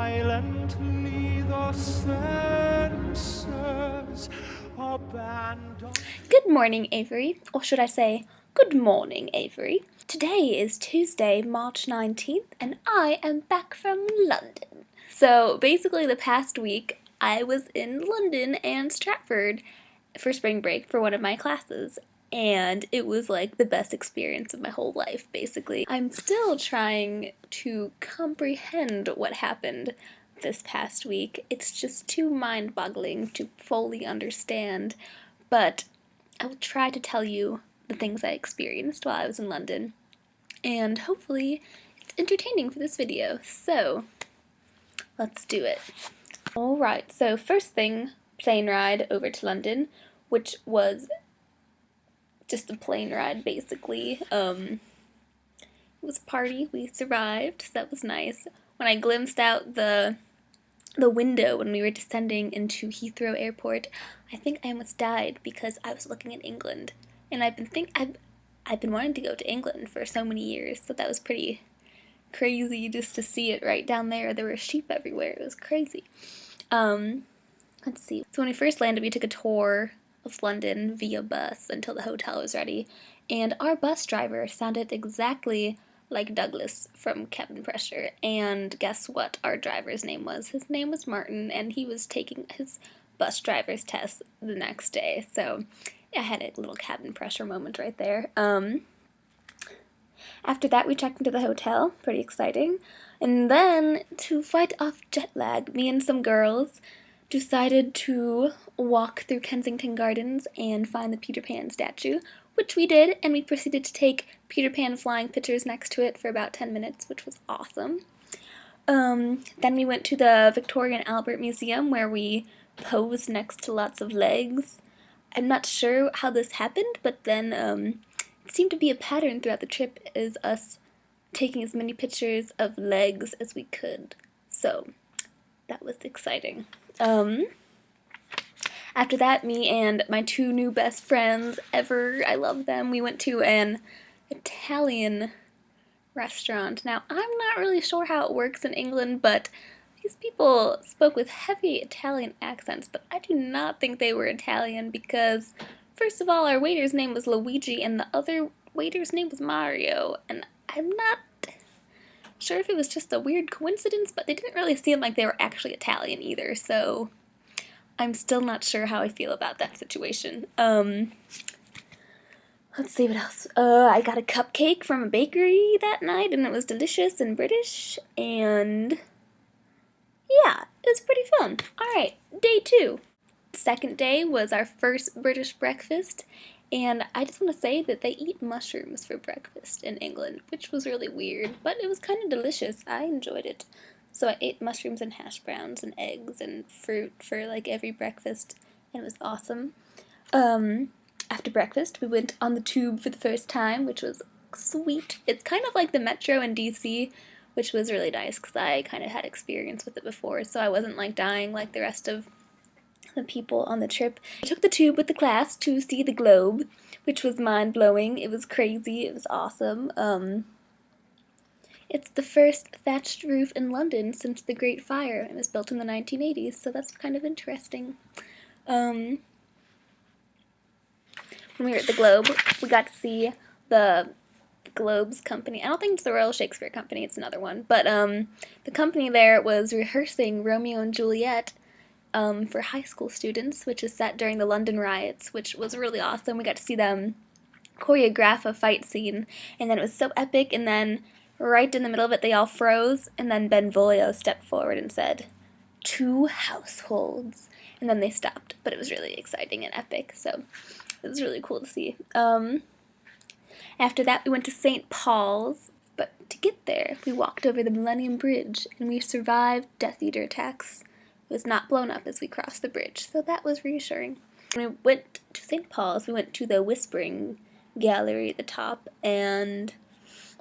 silently the senses abandon. Good morning, Avery. Or should I say, good morning, Avery. Today is Tuesday, March 19th, and I am back from London. So basically the past week, I was in London and Stratford for spring break for one of my classes. And it was like the best experience of my whole life, basically. I'm still trying to comprehend what happened this past week. It's just too mind-boggling to fully understand, but I will try to tell you the things I experienced while I was in London, and hopefully it's entertaining for this video, so let's do it. Alright, so first thing, plane ride over to London, which was just a plane ride basically. It was a party, we survived, so that was nice. When I glimpsed out the window when we were descending into Heathrow Airport, I think I almost died because I was looking at England, and I've been wanting to go to England for so many years, so that was pretty crazy just to see it right down there. There were sheep everywhere. It was crazy. Let's see. So when we first landed, we took a tour of London via bus until the hotel was ready, and our bus driver sounded exactly like Douglas from Cabin Pressure, and guess what our driver's name was? His name was Martin, and he was taking his bus driver's test the next day, so I had a little Cabin Pressure moment right there. After that, we checked into the hotel, pretty exciting, and then to fight off jet lag, me and some girls decided to walk through Kensington Gardens and find the Peter Pan statue, which we did, and we proceeded to take Peter Pan flying pictures next to it for about 10 minutes, which was awesome. Then we went to the Victoria and Albert Museum, where we posed next to lots of legs. I'm not sure how this happened, but then it seemed to be a pattern throughout the trip, is us taking as many pictures of legs as we could, so that was exciting. After that, me and my two new best friends ever, I love them, we went to an Italian restaurant. Now, I'm not really sure how it works in England, but these people spoke with heavy Italian accents, but I do not think they were Italian because, first of all, our waiter's name was Luigi and the other waiter's name was Mario, and I'm not sure if it was just a weird coincidence, but they didn't really seem like they were actually Italian either, so I'm still not sure how I feel about that situation. Let's see what else. I got a cupcake from a bakery that night, and it was delicious and British, and yeah, it was pretty fun. Alright, day 2. Second day was our first British breakfast, and I just want to say that they eat mushrooms for breakfast in England, which was really weird, but it was kind of delicious. I enjoyed it. So I ate mushrooms and hash browns and eggs and fruit for like every breakfast, and it was awesome. After breakfast, we went on the tube for the first time, which was sweet. It's kind of like the metro in DC, which was really nice because I kind of had experience with it before, so I wasn't like dying like the rest of the people on the trip. I took the tube with the class to see the globe, which was mind-blowing. It was crazy. It was awesome. It's the first thatched roof in London since the Great Fire. It was built in the 1980s, so that's kind of interesting. When we were at the Globe, we got to see the Globe's company. I don't think it's the Royal Shakespeare Company, it's another one, but the company there was rehearsing Romeo and Juliet for high school students, which is set during the London riots, which was really awesome. We got to see them choreograph a fight scene, and then it was so epic, and then right in the middle of it they all froze, and then Benvolio stepped forward and said, "2 households," and then they stopped, but it was really exciting and epic, so it was really cool to see. After that we went to St. Paul's, but to get there we walked over the Millennium Bridge, and we survived Death Eater attacks. It was not blown up as we crossed the bridge, so that was reassuring. When we went to St. Paul's, we went to the Whispering Gallery at the top, and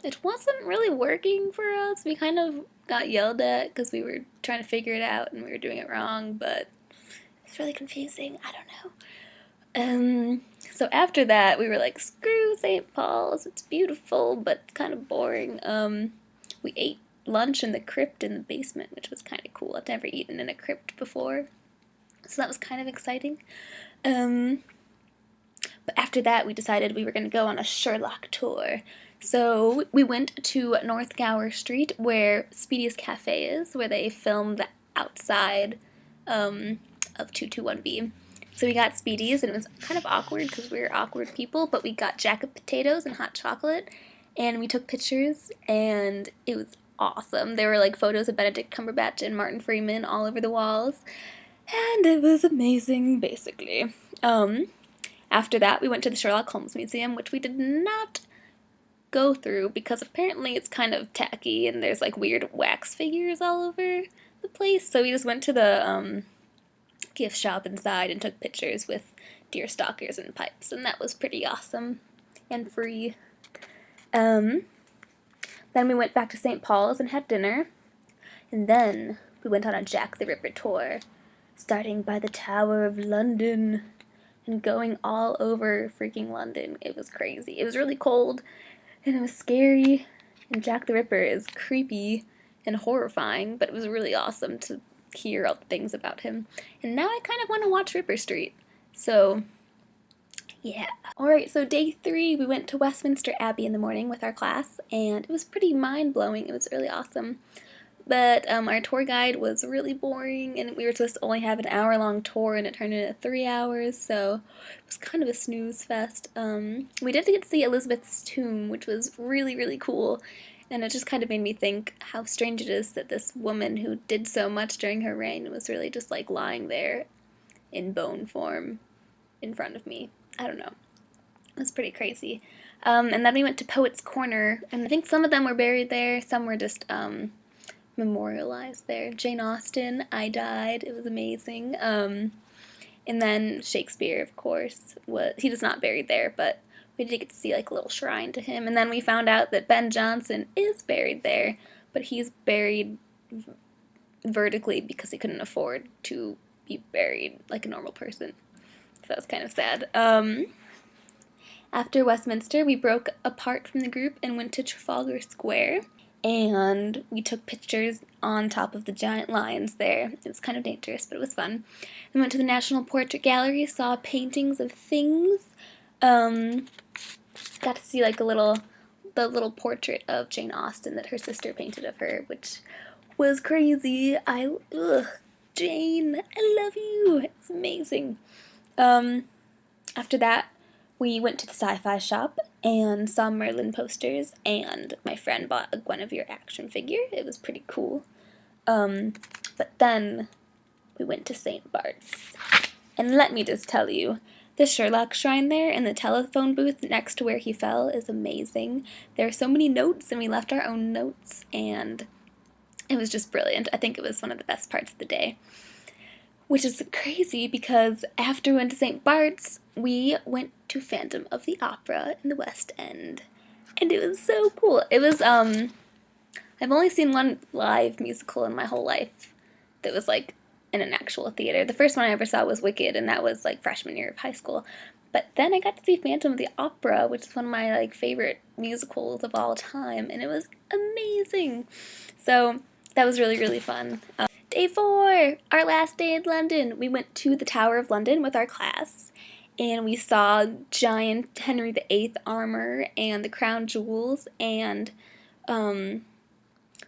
it wasn't really working for us. We kind of got yelled at because we were trying to figure it out and we were doing it wrong, but it's really confusing. I don't know. So after that, we were like, screw St. Paul's. It's beautiful, but kind of boring. We ate lunch in the crypt in the basement, which was kind of cool. I've never eaten in a crypt before, so that was kind of exciting. But after that, we decided we were going to go on a Sherlock tour. So we went to North Gower Street, where Speedy's Cafe is, where they filmed the outside of 221B. So we got Speedy's, and it was kind of awkward because we were awkward people, but we got jack of potatoes and hot chocolate, and we took pictures, and it was awesome. There were like photos of Benedict Cumberbatch and Martin Freeman all over the walls, and it was amazing, basically. After that, we went to the Sherlock Holmes Museum, which we did not go through because apparently it's kind of tacky and there's like weird wax figures all over the place. So we just went to the gift shop inside and took pictures with deer stalkers and pipes, and that was pretty awesome and free. Then we went back to St. Paul's and had dinner, and then we went on a Jack the Ripper tour, starting by the Tower of London and going all over freaking London. It was crazy. It was really cold, and it was scary, and Jack the Ripper is creepy and horrifying, but it was really awesome to hear all the things about him. And now I kind of want to watch Ripper Street. So, yeah. Alright, so day 3, we went to Westminster Abbey in the morning with our class, and it was pretty mind-blowing. It was really awesome. But our tour guide was really boring, and we were supposed to only have an hour-long tour, and it turned into 3 hours, so it was kind of a snooze fest. We did get to see Elizabeth's tomb, which was really, really cool, and it just kind of made me think how strange it is that this woman who did so much during her reign was really just like lying there in bone form in front of me. I don't know. It was pretty crazy. And then we went to Poets' Corner, and I think some of them were buried there, some were just memorialized there. Jane Austen, I Died, it was amazing. And then Shakespeare, of course, he was not buried there, but we did get to see like a little shrine to him. And then we found out that Ben Jonson is buried there, but he's buried vertically because he couldn't afford to be buried like a normal person. So that was kind of sad. After Westminster, we broke apart from the group and went to Trafalgar Square, and we took pictures on top of the giant lions there. It was kind of dangerous, but it was fun. We went to the National Portrait Gallery, saw paintings of things. Got to see like the little portrait of Jane Austen that her sister painted of her, which was crazy. Jane, I love you. It's amazing. After that, we went to the sci-fi shop and saw Merlin posters, and my friend bought a Guinevere action figure. It was pretty cool. But then we went to St. Bart's. And let me just tell you, the Sherlock shrine there and the telephone booth next to where he fell is amazing. There are so many notes, and we left our own notes, and it was just brilliant. I think it was one of the best parts of the day. Which is crazy because after we went to St. Bart's, we went to Phantom of the Opera in the West End. And it was so cool. It was, I've only seen one live musical in my whole life that was like in an actual theater. The first one I ever saw was Wicked, and that was like freshman year of high school. But then I got to see Phantom of the Opera, which is one of my like favorite musicals of all time, and it was amazing. So that was really, really fun. Day 4, our last day in London. We went to the Tower of London with our class, and we saw giant Henry VIII armor and the crown jewels, and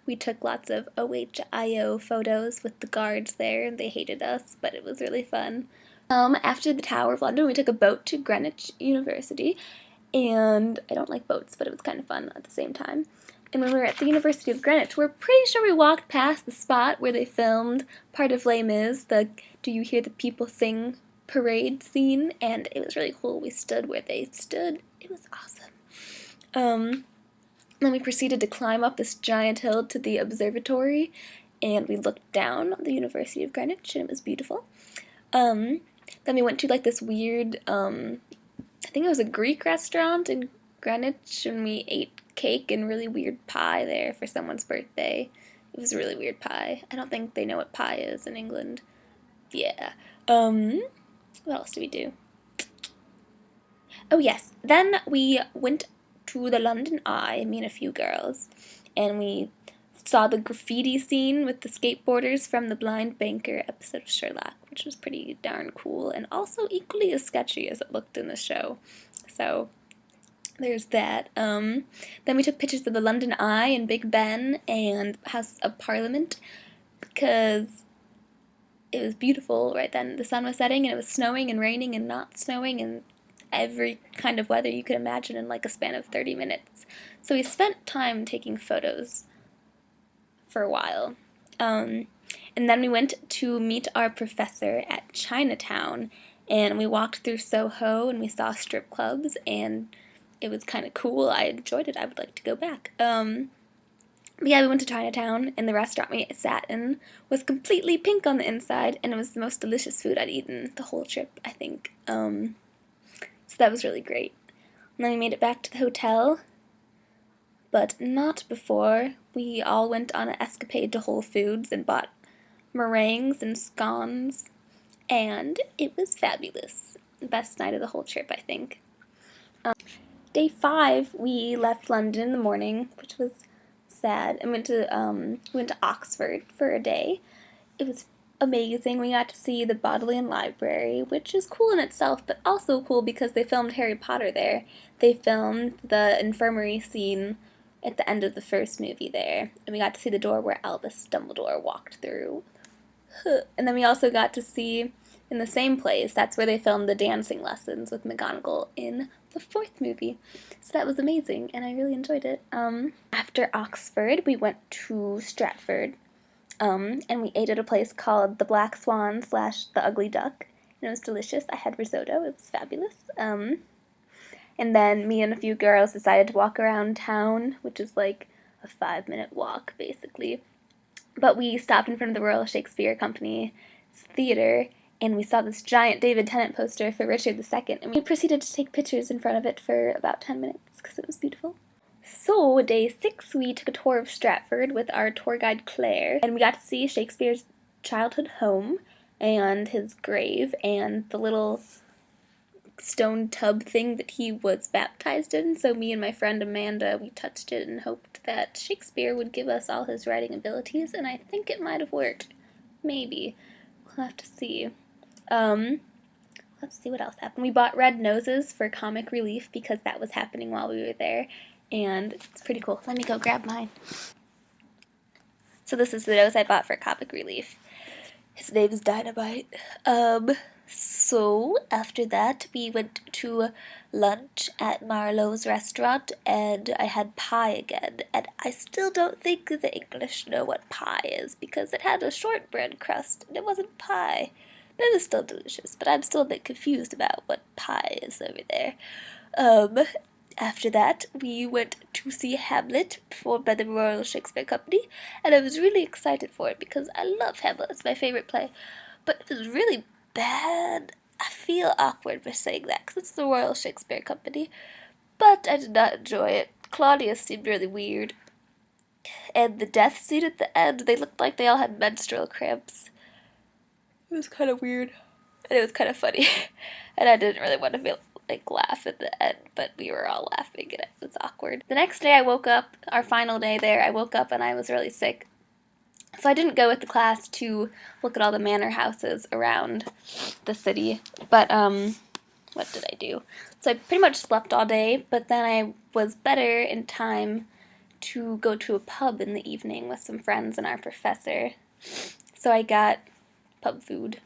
we took lots of OHIO photos with the guards there. They hated us, but it was really fun. After the Tower of London, we took a boat to Greenwich University, and I don't like boats, but it was kind of fun at the same time. And when we were at the University of Greenwich, we're pretty sure we walked past the spot where they filmed part of Les Mis, the Do You Hear the People Sing parade scene, and it was really cool. We stood where they stood. It was awesome. Then we proceeded to climb up this giant hill to the observatory, and we looked down on the University of Greenwich, and it was beautiful. Then we went to like this weird, I think it was a Greek restaurant in Greenwich, and we ate cake and really weird pie there for someone's birthday. It was really weird pie. I don't think they know what pie is in England. Yeah. What else did we do? Oh yes, then we went to the London Eye, me and a few girls, and we saw the graffiti scene with the skateboarders from the Blind Banker episode of Sherlock, which was pretty darn cool and also equally as sketchy as it looked in the show. So there's that. Then we took pictures of the London Eye and Big Ben and House of Parliament because it was beautiful right then. The sun was setting and it was snowing and raining and not snowing and every kind of weather you could imagine in like a span of 30 minutes. So we spent time taking photos for a while. And then we went to meet our professor at Chinatown, and we walked through Soho and we saw strip clubs, and it was kind of cool. I enjoyed it. I would like to go back. But yeah, we went to Chinatown, and the restaurant we sat in was completely pink on the inside, and it was the most delicious food I'd eaten the whole trip, I think. So that was really great. And then we made it back to the hotel, but not before we all went on an escapade to Whole Foods and bought meringues and scones, and it was fabulous. The best night of the whole trip, I think. Day 5, we left London in the morning, which was sad, and went to Oxford for a day. It was amazing. We got to see the Bodleian Library, which is cool in itself, but also cool because they filmed Harry Potter there. They filmed the infirmary scene at the end of the first movie there, and we got to see the door where Albus Dumbledore walked through. And then we also got to see, in the same place, that's where they filmed the dancing lessons with McGonagall in the 4th movie. So that was amazing, and I really enjoyed it. After Oxford, we went to Stratford, and we ate at a place called the Black Swan / the Ugly Duck, and it was delicious. I had risotto. It was fabulous. And then me and a few girls decided to walk around town, which is like a 5-minute walk, basically. But we stopped in front of the Royal Shakespeare Company's theater, and we saw this giant David Tennant poster for Richard II, and we proceeded to take pictures in front of it for about 10 minutes, because it was beautiful. So, day 6, we took a tour of Stratford with our tour guide Claire, and we got to see Shakespeare's childhood home, and his grave, and the little stone tub thing that he was baptized in. So me and my friend Amanda, we touched it and hoped that Shakespeare would give us all his writing abilities, and I think it might have worked. Maybe. We'll have to see. Let's see what else happened. We bought red noses for comic relief because that was happening while we were there, and it's pretty cool. Let me go grab mine. So this is the nose I bought for comic relief. His name's Dynamite. So after that, we went to lunch at Marlowe's restaurant, and I had pie again, and I still don't think the English know what pie is, because it had a shortbread crust, and it wasn't pie. But it was still delicious, but I'm still a bit confused about what pie is over there. After that, we went to see Hamlet, performed by the Royal Shakespeare Company, and I was really excited for it, because I love Hamlet. It's my favorite play. But it was really bad. I feel awkward for saying that, because it's the Royal Shakespeare Company. But I did not enjoy it. Claudius seemed really weird. And the death scene at the end, they looked like they all had menstrual cramps. It was kind of weird. And it was kind of funny. And I didn't really want to laugh at the end, but we were all laughing and it was awkward. The next day I woke up, our final day there, I woke up and I was really sick. So I didn't go with the class to look at all the manor houses around the city, but what did I do? So I pretty much slept all day, but then I was better in time to go to a pub in the evening with some friends and our professor. So I got pub food,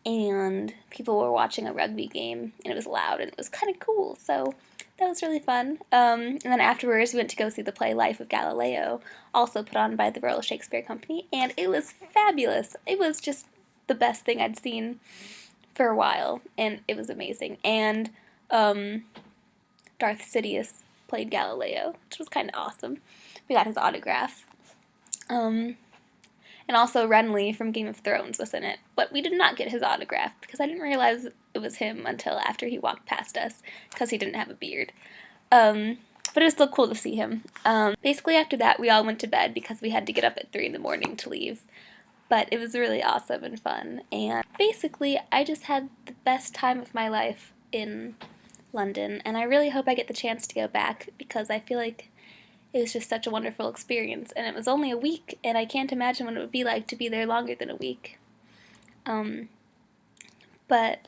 and people were watching a rugby game, and it was loud, and it was kind of cool, so that was really fun. And then afterwards, we went to go see the play Life of Galileo, also put on by the Royal Shakespeare Company, and it was fabulous. It was just the best thing I'd seen for a while, and it was amazing. And Darth Sidious played Galileo, which was kind of awesome. We got his autograph. And also Renly from Game of Thrones was in it, but we did not get his autograph because I didn't realize it was him until after he walked past us because he didn't have a beard. But it was still cool to see him. Basically after that we all went to bed because we had to get up at 3 in the morning to leave. But it was really awesome and fun, and basically I just had the best time of my life in London, and I really hope I get the chance to go back because I feel like it was just such a wonderful experience. And it was only a week, and I can't imagine what it would be like to be there longer than a week. But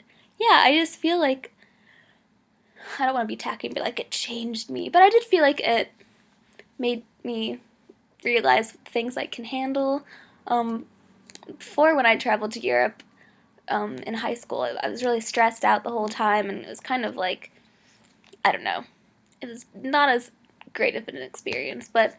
yeah, I just feel like, I don't want to be tacky and be like it changed me, but I did feel like it made me realize things I can handle. Before, when I traveled to Europe in high school, I was really stressed out the whole time, and it was kind of like, I don't know, it was not as great of an experience. But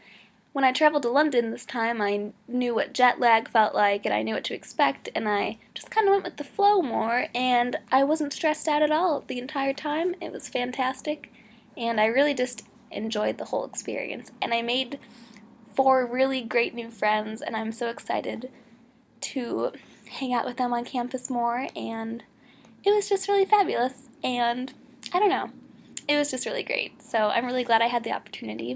when I traveled to London this time, I knew what jet lag felt like, and I knew what to expect, and I just kind of went with the flow more, and I wasn't stressed out at all the entire time. It was fantastic, and I really just enjoyed the whole experience. And I made 4 really great new friends, and I'm so excited to hang out with them on campus more, and it was just really fabulous, and I don't know, it was just really great. So I'm really glad I had the opportunity.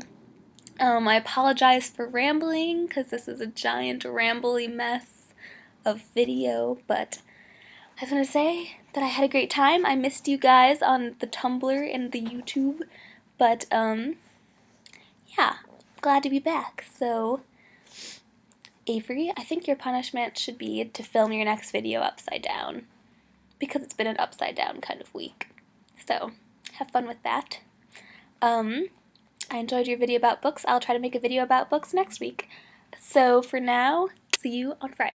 I apologize for rambling, because this is a giant rambly mess of video, but I just want to say that I had a great time. I missed you guys on the Tumblr and the YouTube, but yeah, glad to be back. So Avery, I think your punishment should be to film your next video upside down, because it's been an upside down kind of week. So have fun with that. I enjoyed your video about books. I'll try to make a video about books next week. So for now, see you on Friday.